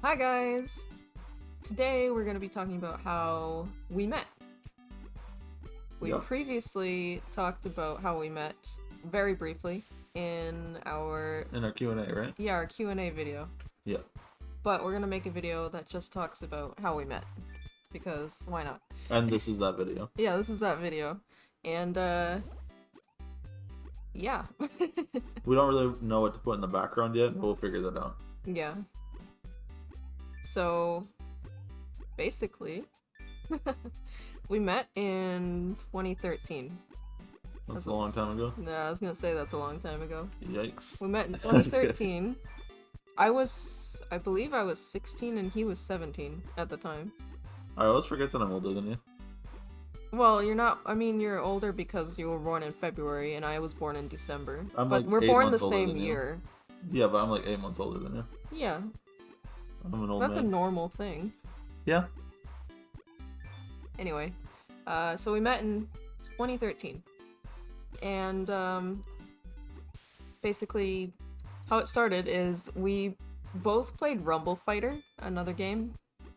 Hi guys! Today we're going to be talking about how we met. We previously talked about how we met very briefly in our Q&A, right? Yeah, our Q&A video. Yeah. But we're going to make a video that just talks about how we met. Because why not? And this is that video. Yeah, this is that video. And yeah. We don't really know what to put in the background yet, but we'll figure that out. Yeah. So, basically, we met in 2013. That's a long time ago? Yeah, I was gonna say that's a long time ago. Yikes. We met in 2013. I believe I was 16 and he was 17 at the time. I always forget that I'm older than you. Well, you're not, you're older because you were born in February and I was born in December. But like we're born the same year. Yeah, but I'm like 8 months older than you. Yeah. I'm an old That's man. a normal thing. Yeah. Anyway, so we met in 2013. And, basically, how it started is we both played Rumble Fighter, another game.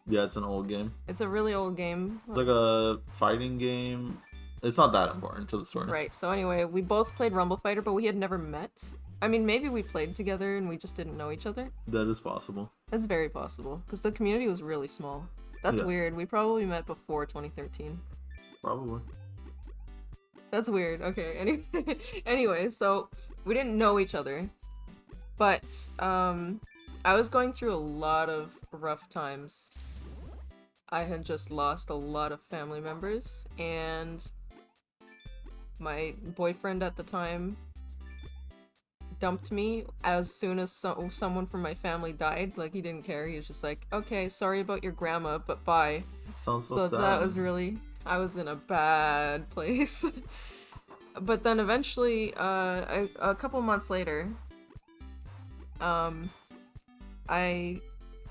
Yeah, it's an old game. It's a really old game. It's like a fighting game. It's not that important to the story. Right, so anyway, we both played Rumble Fighter, but we had never met. I mean, maybe we played together and we just didn't know each other. That is possible. That's very possible, because the community was really small. That's weird. We probably met before 2013. Probably. That's weird. Okay, anyway, so we didn't know each other. But, I was going through a lot of rough times. I had just lost a lot of family members, and my boyfriend at the time dumped me as soon as someone from my family died. Like, he didn't care. He was just like, okay, sorry about your grandma, but bye. Sounds so sad. That was really... I was in a bad place. But then eventually, a couple months later, I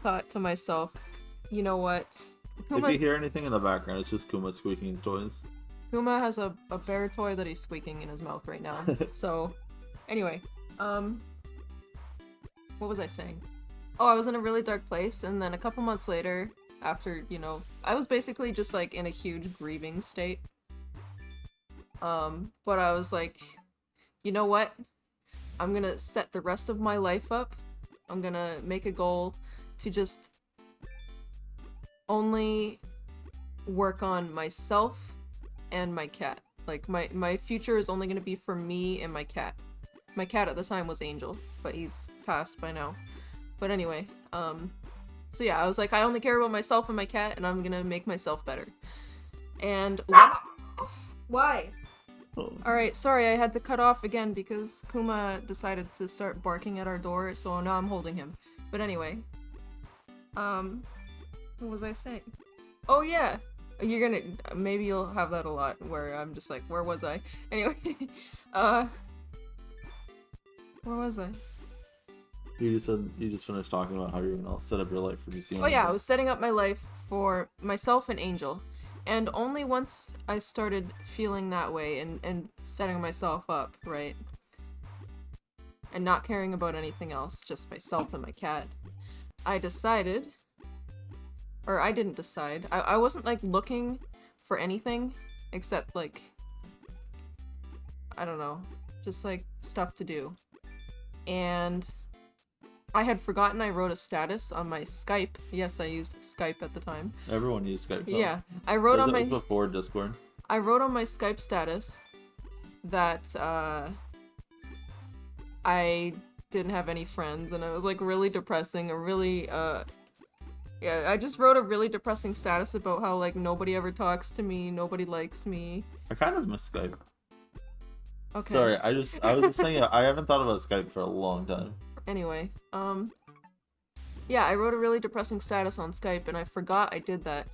thought to myself, you know what? If you hear anything in the background, it's just Kuma squeaking his toys. Kuma has a bear toy that he's squeaking in his mouth right now. So, anyway, what was I saying? Oh, I was in a really dark place, and then a couple months later, after, I was basically just, like, in a huge grieving state. But I was like, you know what? I'm gonna set the rest of my life up. I'm gonna make a goal to just only work on myself and my cat. Like, my future is only gonna be for me and my cat. My cat at the time was Angel, but he's passed by now. But anyway, so yeah, I was like, I only care about myself and my cat, and I'm gonna make myself better. And why? Oh. Alright, sorry, I had to cut off again because Kuma decided to start barking at our door, so now I'm holding him. But anyway, what was I saying? Oh yeah! Maybe you'll have that a lot, where I'm just like, where was I? Anyway, where was I? You just finished talking about how you're gonna set up your life for DC. Oh yeah, I was setting up my life for myself and Angel. And only once I started feeling that way and setting myself up, right? And not caring about anything else, just myself and my cat, I decided, or I didn't decide, I wasn't like looking for anything except like, I don't know, just like stuff to do. And I had forgotten I wrote a status on my Skype. Yes, I used Skype at the time. Everyone used Skype. Though. Yeah, I wrote on my... It was before Discord. I wrote on my Skype status that I didn't have any friends, and it was like really depressing. Yeah, I just wrote a really depressing status about how like nobody ever talks to me, nobody likes me. I kind of miss Skype. Okay. Sorry, I was just saying, I haven't thought about Skype for a long time. Anyway, yeah, I wrote a really depressing status on Skype, and I forgot I did that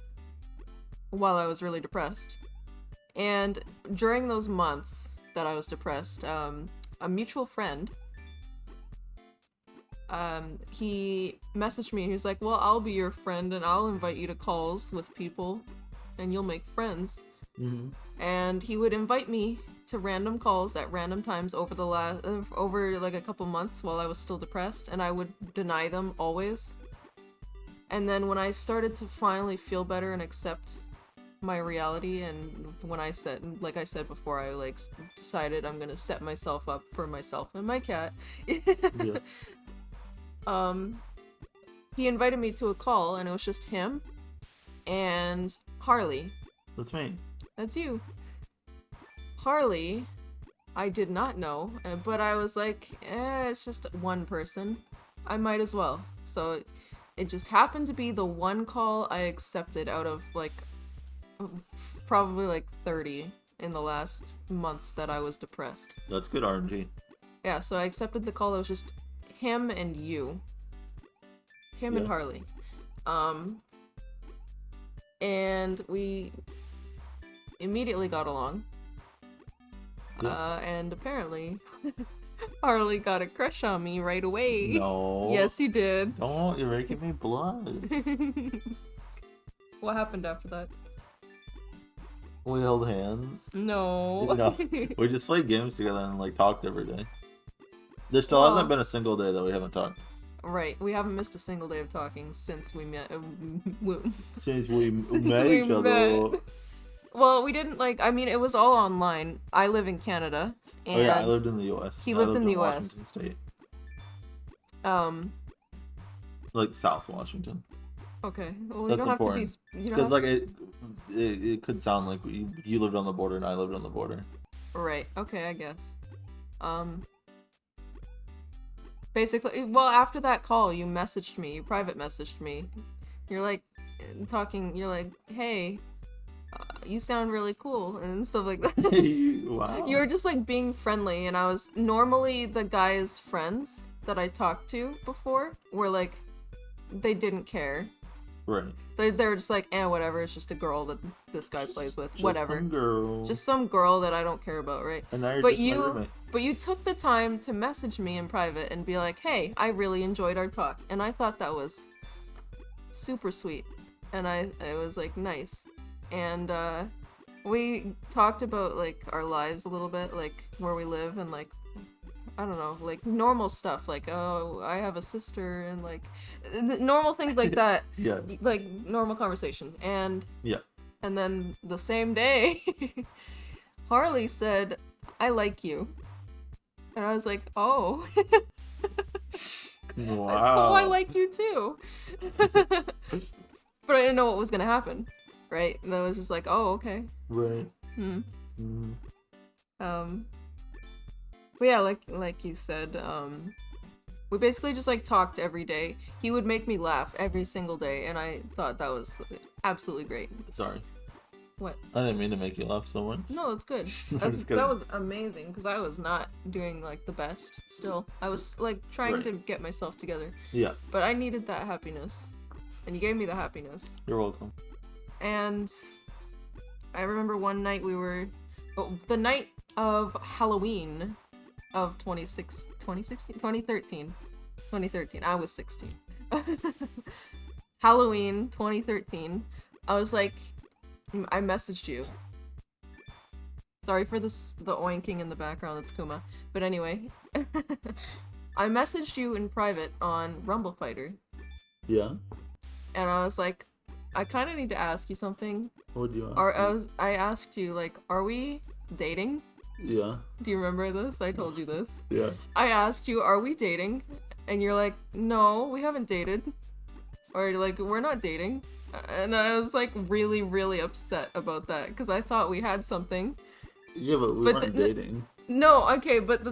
while I was really depressed. And during those months that I was depressed, a mutual friend, he messaged me and he was like, well, I'll be your friend and I'll invite you to calls with people and you'll make friends. Mm-hmm. And he would invite me to random calls at random times over like a couple months while I was still depressed, and I would deny them always. And then when I started to finally feel better and accept my reality, and when I said, like I said before, I like decided I'm gonna set myself up for myself and my cat. Yeah. He invited me to a call, and it was just him and Harley. That's me. That's you. Harley, I did not know, but I was like, it's just one person. I might as well. So it just happened to be the one call I accepted out of like probably like 30 in the last months that I was depressed. That's good RNG. Yeah, so I accepted the call. It was just him and you. Him and Harley. And we immediately got along. And apparently Harley got a crush on me right away. No. Yes, you did. Don't, you're making me blood. What happened after that? We held hands. No. No. We just played games together and like talked every day. There still hasn't been a single day that we haven't talked. Right, we haven't missed a single day of talking since we met. Since we met each other. Well, we didn't like. I mean, it was all online. I live in Canada. And oh yeah, I lived in the U.S. He lived in the U.S. U.S. State. Like South Washington. Okay. Well, That's you don't important. have to be. You don't have... Like it could sound like you lived on the border and I lived on the border. Right. Okay, I guess. Basically, well, after that call, you messaged me. You private messaged me. You're like talking. You're like, hey. You sound really cool and stuff like that. Wow. You were just like being friendly, and I was normally the guy's friends that I talked to before were like, they didn't care. Right. They're just like, whatever. It's just a girl that this guy plays with. Just Whatever. Some girl. Just some girl that I don't care about, right? And now you're but just my roommate. But you took the time to message me in private and be like, hey, I really enjoyed our talk, and I thought that was super sweet, and it was like nice. And we talked about like our lives a little bit, like where we live, and like I don't know, like normal stuff, like oh, I have a sister, and like normal things like that. Yeah. Like normal conversation. And yeah. And then the same day, Harley said, "I like you," and I was like, "Oh." Wow. Oh, I like you too. But I didn't know what was gonna happen. Right? And I was just like, oh, okay. Right. But yeah, like you said, we basically just like talked every day. He would make me laugh every single day, and I thought that was absolutely great. Sorry. What? I didn't mean to make you laugh so much. No, that's good. That was amazing, because I was not doing like the best still. I was like trying to get myself together. Yeah. But I needed that happiness. And you gave me the happiness. You're welcome. And I remember one night the night of Halloween of 2013. I was 16. Halloween 2013. I was like, I messaged you. Sorry for the oinking in the background, that's Kuma. But anyway, I messaged you in private on Rumble Fighter. Yeah. And I was like, I kind of need to ask you something. What did you ask? I asked you, like, are we dating? Yeah. Do you remember this? I told you this. Yeah. I asked you, are we dating? And you're like, no, we haven't dated. Or like, we're not dating. And I was like really, really upset about that, because I thought we had something. Yeah, but we weren't dating. No, okay, but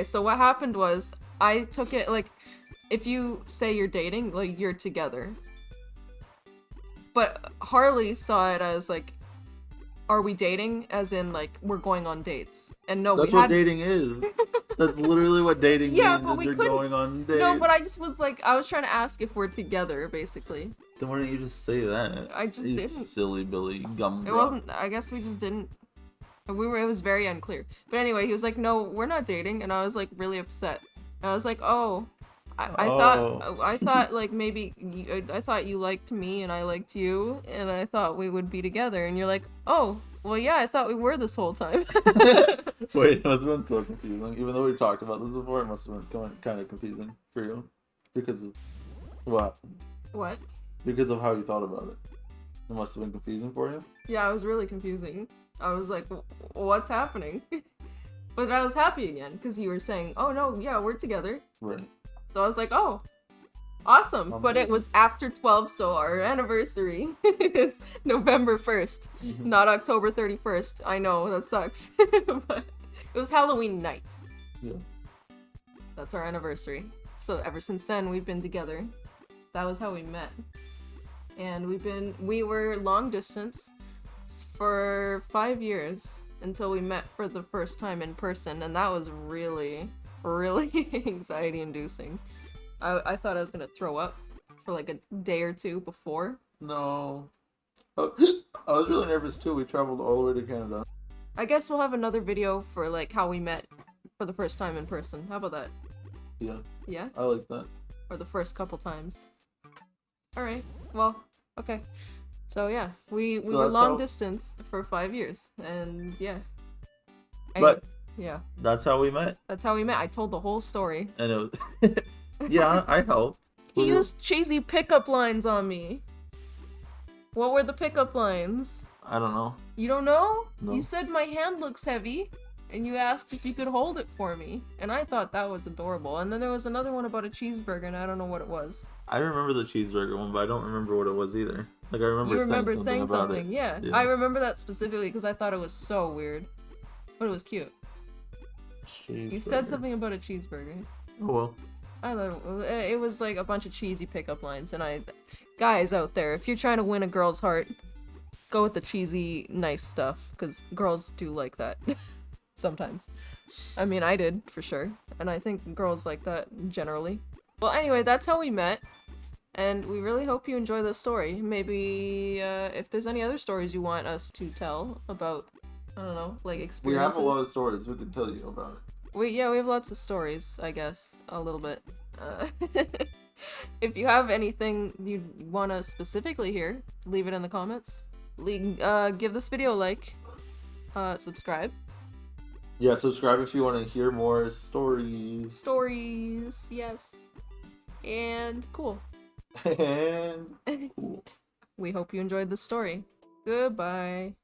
so what happened was, I took it, like, if you say you're dating, like, you're together. But Harley saw it as, like, are we dating? As in, like, we're going on dates. And no, that's what dating is. That's literally what dating means, but you're going on dates. No, but I just was like, I was trying to ask if we're together, basically. Then why didn't you just say that? I just didn't. Silly Billy gumdrop. It wasn't, I guess we just didn't. It was very unclear. But anyway, he was like, no, we're not dating. And I was, like, really upset. And I was like, oh. I thought like maybe I thought you liked me and I liked you, and I thought we would be together, and you're like, oh, well, yeah, I thought we were this whole time. Wait, it must have been so confusing. Even though we talked about this before, it must have been kind of confusing for you because of what happened. What? Because of how you thought about it. It must have been confusing for you. Yeah, it was really confusing. I was like, what's happening? But I was happy again, because you were saying, oh no, yeah, we're together. Right. So I was like, oh, awesome. But it was after 12, so our anniversary is November 1st, not October 31st. I know, that sucks. But it was Halloween night. Yeah. That's our anniversary. So ever since then, we've been together. That was how we met. And we were long distance for 5 years until we met for the first time in person, and that was really, really anxiety inducing. I thought I was gonna throw up for like a day or two before. No. I was really nervous too. We traveled all the way to Canada. I guess we'll have another video for like how we met for the first time in person. How about that? Yeah. Yeah? I like that. Or the first couple times. Alright, well, okay. So yeah, we were long distance for 5 years, and yeah. But yeah. That's how we met. That's how we met. I told the whole story. And it was yeah, I helped. He used cheesy pickup lines on me. What were the pickup lines? I don't know. You don't know? No. You said my hand looks heavy, and you asked if you could hold it for me. And I thought that was adorable. And then there was another one about a cheeseburger, and I don't know what it was. I remember the cheeseburger one, but I don't remember what it was either. Like, I remember saying something. Yeah. I remember that specifically because I thought it was so weird. But it was cute. You said something about a cheeseburger. Oh well. I don't know. It was like a bunch of cheesy pickup lines, and guys out there, if you're trying to win a girl's heart, go with the cheesy, nice stuff, because girls do like that. Sometimes. I mean, I did, for sure. And I think girls like that, generally. Well, anyway, that's how we met. And we really hope you enjoy this story. Maybe, if there's any other stories you want us to tell about, I don't know, like experiences. We have a lot of stories we can tell you about it. We have lots of stories, I guess. A little bit. If you have anything you want to specifically hear, leave it in the comments. Give this video a like. Subscribe. Yeah, subscribe if you want to hear more stories. Stories, yes. And cool. And cool. We hope you enjoyed the story. Goodbye.